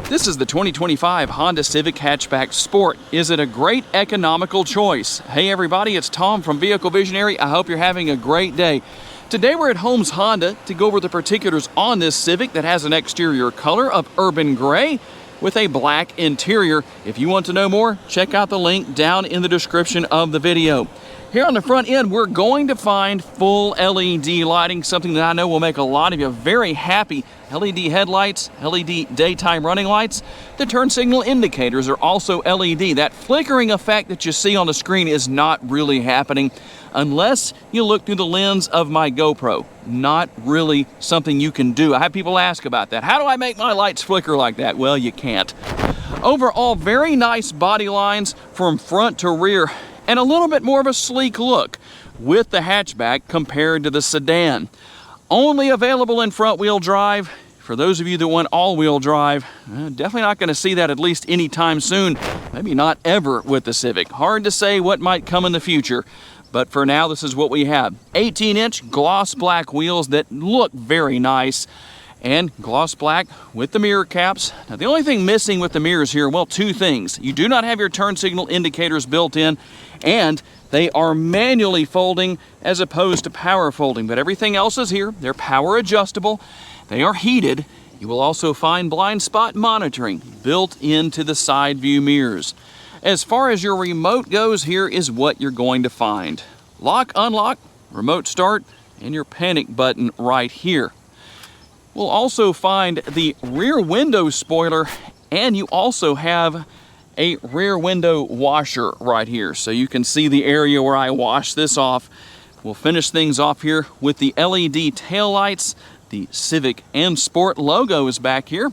This is the 2025 Honda Civic Hatchback Sport. Is it a great economical choice? Hey everybody, it's Tom from Vehicle Visionary. I hope you're having a great day. Today we're at Holmes Honda to go over the particulars on this Civic that has an exterior color of urban gray with a black interior. If you want to know more, check out the link down in the description of the video. Here on the front end, we're going to find full LED lighting, something that I know will make a lot of you very happy. LED headlights, LED daytime running lights. The turn signal indicators are also LED. That flickering effect that you see on the screen is not really happening unless you look through the lens of my GoPro. Not really something you can do. I have people ask about that. How do I make my lights flicker like that? Well, you can't. Overall, very nice body lines from front to rear, and a little bit more of a sleek look with the hatchback compared to the sedan. Only available in front-wheel drive. For those of you that want all-wheel drive, definitely not going to see that at least anytime soon. Maybe not ever with the Civic. Hard to say what might come in the future, but for now, this is what we have. 18-inch gloss black wheels that look very nice, and gloss black with the mirror caps. Now, the only thing missing with the mirrors here, well, two things. You do not have your turn signal indicators built in, and they are manually folding as opposed to power folding, but everything else is here. They're power adjustable. They are heated. You will also find blind spot monitoring built into the side view mirrors. As far as your remote goes, here is what you're going to find. Lock, unlock, remote start, and your panic button right here. We'll also find the rear window spoiler, and you also have a rear window washer right here, so you can see the area where I wash this off. We'll finish things off here with the LED taillights. The Civic and Sport logo is back here.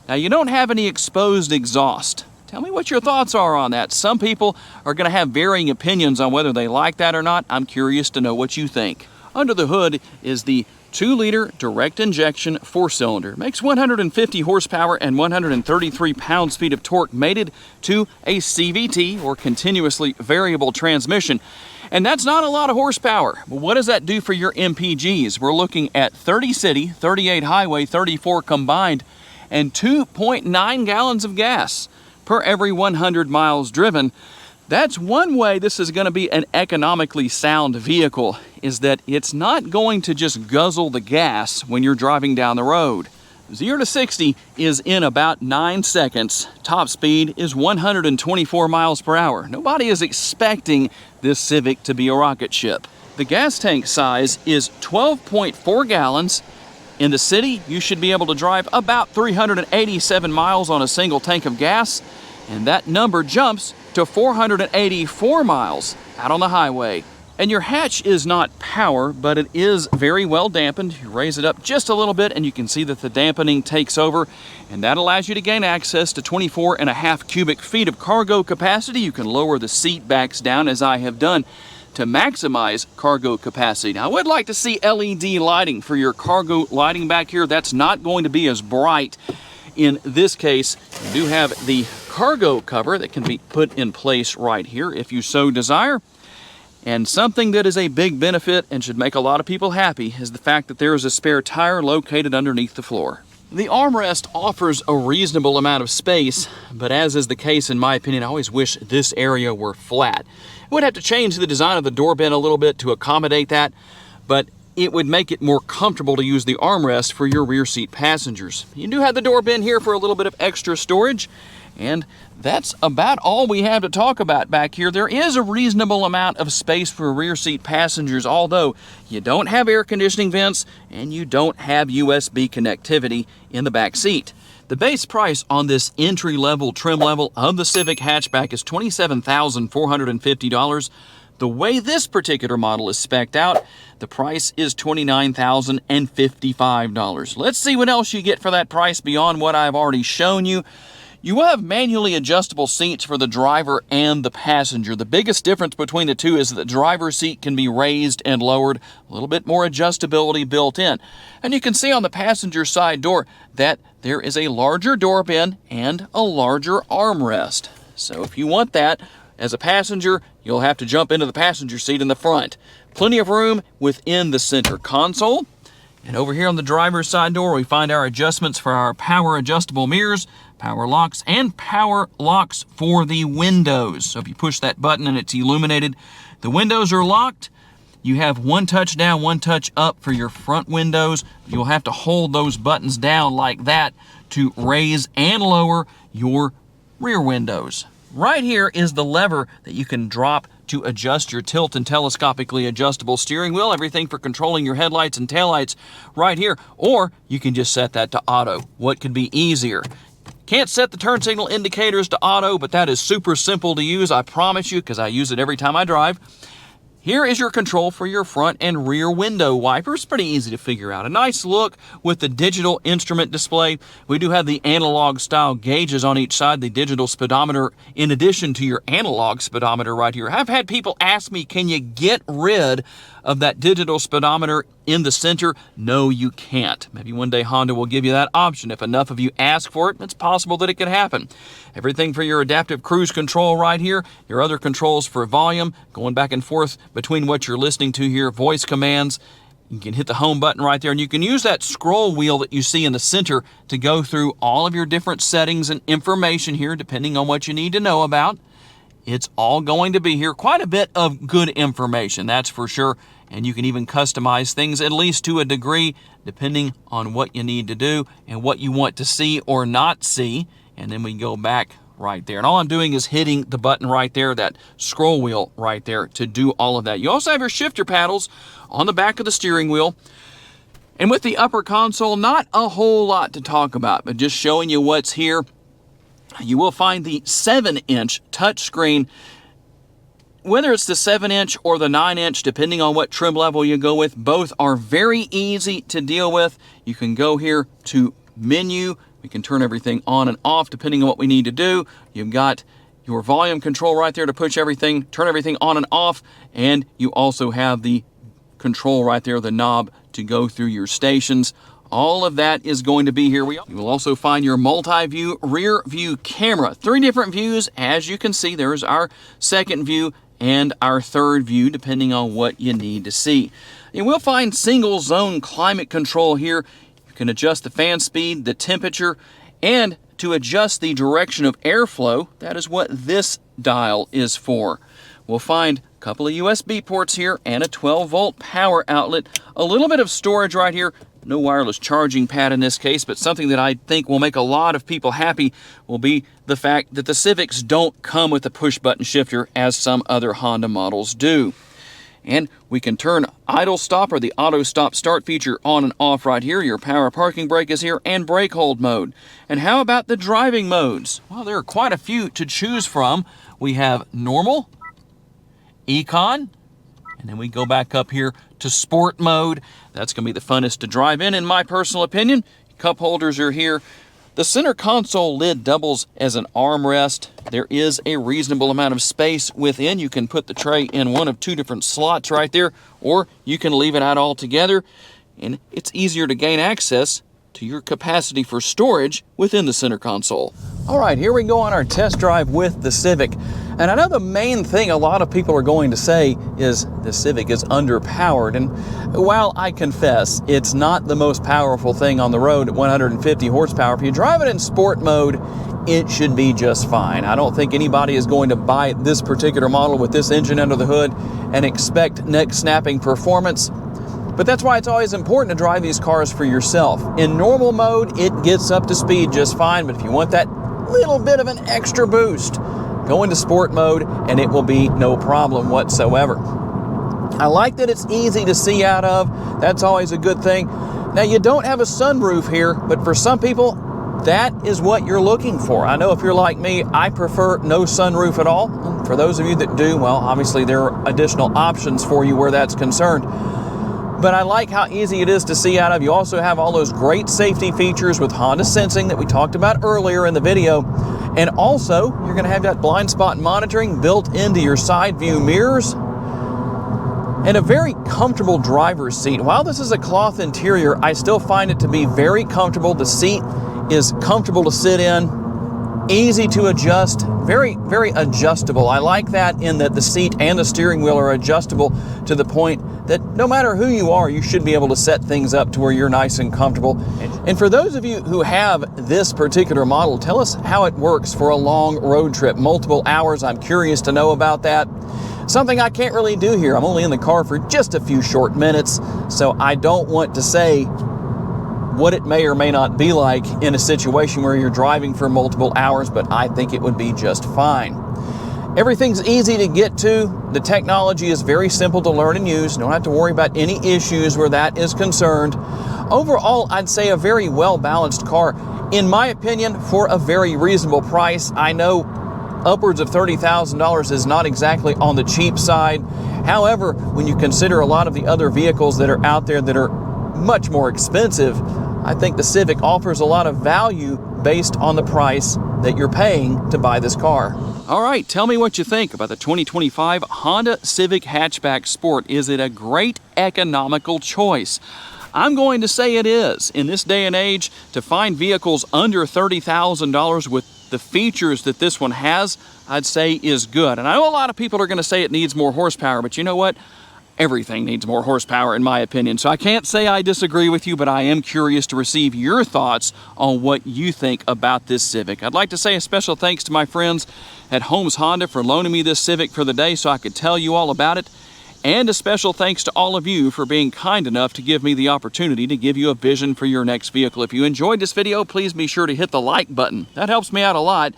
Now, you don't have any exposed exhaust. Tell me what your thoughts are on that. Some people are going to have varying opinions on whether they like that or not. I'm curious to know what you think. Under the hood is the 2-liter direct injection 4-cylinder. Makes 150 horsepower and 133 pounds-feet of torque, mated to a CVT, or continuously variable transmission. And that's not a lot of horsepower. But what does that do for your MPGs? We're looking at 30 city, 38 highway, 34 combined, and 2.9 gallons of gas per every 100 miles driven. That's one way this is going to be an economically sound vehicle, is that it's not going to just guzzle the gas when you're driving down the road. 0 to 60 is in about 9 seconds. Top speed is 124 miles per hour. Nobody is expecting this Civic to be a rocket ship. The gas tank size is 12.4 gallons. In the city, you should be able to drive about 387 miles on a single tank of gas, and that number jumps to 484 miles out on the highway. And your hatch is not power, but it is very well dampened. You raise it up just a little bit and you can see that the dampening takes over, and that allows you to gain access to 24.5 cubic feet of cargo capacity. You can lower the seat backs down, as I have done, to maximize cargo capacity. Now, I would like to see LED lighting for your cargo lighting back here. That's not going to be as bright in this case. You do have the cargo cover that can be put in place right here if you so desire. And something that is a big benefit and should make a lot of people happy is the fact that there is a spare tire located underneath the floor. The armrest offers a reasonable amount of space, but as is the case in my opinion, I always wish this area were flat. I would have to change the design of the door bin a little bit to accommodate that, but it would make it more comfortable to use the armrest for your rear seat passengers. You do have the door bin here for a little bit of extra storage, and that's about all we have to talk about back here. There is a reasonable amount of space for rear seat passengers, although you don't have air conditioning vents and you don't have USB connectivity in the back seat. The base price on this entry-level trim level of the Civic Hatchback is $27,450. The way this particular model is spec'd out, the price is $29,055. Let's see what else you get for that price beyond what I've already shown you. You will have manually adjustable seats for the driver and the passenger. The biggest difference between the two is that the driver's seat can be raised and lowered, a little bit more adjustability built in. And you can see on the passenger side door that there is a larger door bin and a larger armrest. So if you want that, as a passenger, you'll have to jump into the passenger seat in the front. Plenty of room within the center console. And over here on the driver's side door, we find our adjustments for our power adjustable mirrors. power locks, and power locks for the windows. So if you push that button and it's illuminated, the windows are locked. You have one touch down, one touch up for your front windows. You'll have to hold those buttons down like that to raise and lower your rear windows. Right here is the lever that you can drop to adjust your tilt and telescopically adjustable steering wheel, everything for controlling your headlights and taillights right here, or you can just set that to auto. What could be easier? Can't set the turn signal indicators to auto, but that is super simple to use, I promise you, because I use it every time I drive. Here is your control for your front and rear window wipers. Pretty easy to figure out. A nice look with the digital instrument display. We do have the analog style gauges on each side, the digital speedometer in addition to your analog speedometer right here. I've had people ask me, can you get rid of that digital speedometer in the center? No, you can't. Maybe one day Honda will give you that option. If enough of you ask for it, it's possible that it could happen. Everything for your adaptive cruise control right here, your other controls for volume, going back and forth between what you're listening to here, voice commands. You can hit the home button right there, and you can use that scroll wheel that you see in the center to go through all of your different settings and information here, depending on what you need to know about. It's all going to be here. Quite a bit of good information, that's for sure. And you can even customize things, at least to a degree, depending on what you need to do and what you want to see or not see. And then we can go back right there. And all I'm doing is hitting the button right there, that scroll wheel right there, to do all of that. You also have your shifter paddles on the back of the steering wheel. And with the upper console, not a whole lot to talk about, but just showing you what's here. You will find the 7-inch touchscreen. Whether it's the 7-inch or the 9-inch, depending on what trim level you go with, both are very easy to deal with. You can go here to menu. We can turn everything on and off depending on what we need to do. You've got your volume control right there to push everything, turn everything on and off. And you also have the control right there, the knob to go through your stations. All of that is going to be here. You will also find your multi-view rear view camera. 3 different views. As you can see, there's our second view and our third view, depending on what you need to see. You will find single zone climate control here. You can adjust the fan speed, the temperature, and to adjust the direction of airflow. That is what this dial is for. We'll find a couple of USB ports here and a 12-volt power outlet. A little bit of storage right here. No wireless charging pad in this case, but something that I think will make a lot of people happy will be the fact that the Civics don't come with a push-button shifter as some other Honda models do. And we can turn idle stop or the auto stop start feature on and off right here. Your power parking brake is here and brake hold mode. And how about the driving modes? Well, there are quite a few to choose from. We have normal, econ, and then we go back up here to sport mode. That's going to be the funnest to drive in my personal opinion. Cup holders are here. The center console lid doubles as an armrest. There is a reasonable amount of space within. You can put the tray in one of 2 different slots right there, or you can leave it out altogether. And it's easier to gain access to your capacity for storage within the center console. All right, here we go on our test drive with the Civic. And I know the main thing a lot of people are going to say is the Civic is underpowered. And while I confess it's not the most powerful thing on the road at 150 horsepower, if you drive it in sport mode, it should be just fine. I don't think anybody is going to buy this particular model with this engine under the hood and expect neck-snapping performance. But that's why it's always important to drive these cars for yourself. In normal mode, it gets up to speed just fine, but if you want that little bit of an extra boost, go into sport mode and it will be no problem whatsoever. I like that it's easy to see out of. That's always a good thing. Now, you don't have a sunroof here, but for some people, that is what you're looking for. I know if you're like me, I prefer no sunroof at all. And for those of you that do, well, obviously there are additional options for you where that's concerned. But I like how easy it is to see out of. You also have all those great safety features with Honda Sensing that we talked about earlier in the video. And also, you're going to have that blind spot monitoring built into your side view mirrors. And a very comfortable driver's seat. While this is a cloth interior, I still find it to be very comfortable. The seat is comfortable to sit in. Easy to adjust, very, very adjustable. I like that in that the seat and the steering wheel are adjustable to the point that no matter who you are, you should be able to set things up to where you're nice and comfortable. And for those of you who have this particular model, tell us how it works for a long road trip, multiple hours. I'm curious to know about that. Something I can't really do here. I'm only in the car for just a few short minutes, so I don't want to say what it may or may not be like in a situation where you're driving for multiple hours, but I think it would be just fine. Everything's easy to get to. The technology is very simple to learn and use. You don't have to worry about any issues where that is concerned. Overall, I'd say a very well-balanced car, in my opinion, for a very reasonable price. I know upwards of $30,000 is not exactly on the cheap side. However, when you consider a lot of the other vehicles that are out there that are much more expensive, I think the Civic offers a lot of value based on the price that you're paying to buy this car. All right, tell me what you think about the 2025 Honda Civic Hatchback Sport. Is it a great economical choice? I'm going to say it is. In this day and age, to find vehicles under $30,000 with the features that this one has, I'd say is good. And I know a lot of people are going to say it needs more horsepower, but you know what? Everything needs more horsepower, in my opinion. So I can't say I disagree with you, but I am curious to receive your thoughts on what you think about this Civic. I'd like to say a special thanks to my friends at Holmes Honda for loaning me this Civic for the day so I could tell you all about it. And a special thanks to all of you for being kind enough to give me the opportunity to give you a vision for your next vehicle. If you enjoyed this video, please be sure to hit the like button. That helps me out a lot.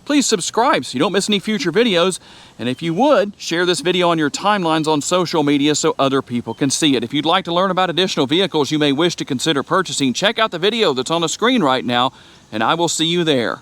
Please subscribe so you don't miss any future videos. And if you would, share this video on your timelines on social media so other people can see it. If you'd like to learn about additional vehicles you may wish to consider purchasing, check out the video that's on the screen right now, and I will see you there.